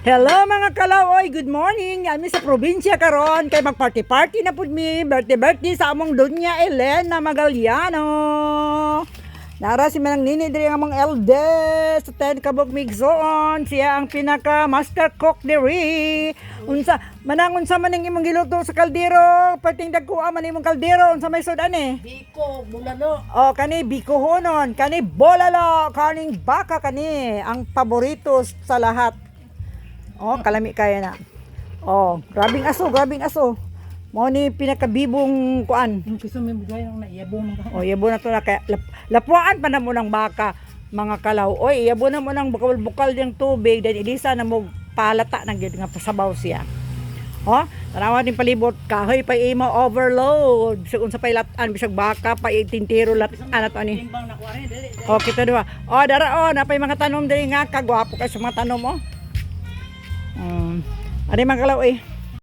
Hello mga kalaoy, good morning. Ami sa probinsya karon kay magparty-party na pud mi, birthday sa among Doña Elena Magaliano. Nara si manang nini diri among eldest sa 10 kabog migsoon. Siya ang pinaka master cook diri. Unsa unsa man ang imong giluto sa kaldero? Perting dagkuha man imong kaldero unsa may sud ani? Biko, bulalo. Oh, kani bikohonon, kani bolalo, kaning baka kani ang paborito sa lahat. Oh, kalami kaya na. Oh, grabing aso. Mo ni pinakabibong kuan. Yung gusto mo bigay ng naiyabo mo ka. Oh, yabo na to na kaya lapuan pa na mo ng baka mga kalaw. Oy, yabo na mo ng bukal-bukal yung tubig then ilisa na mo palata ng gyud nga pasabaw siya. Oh, tanawa din palibot kahoy pa imo overload. Bisag unsa pay latan bisag baka pa itintiro latan ato ani. Timbang na kuwari, dali. Oh, kita diba? Oh, dara napay mga tanom diri nga kagwapo kay sa mga tanom oh. Ari mga kalaw eh.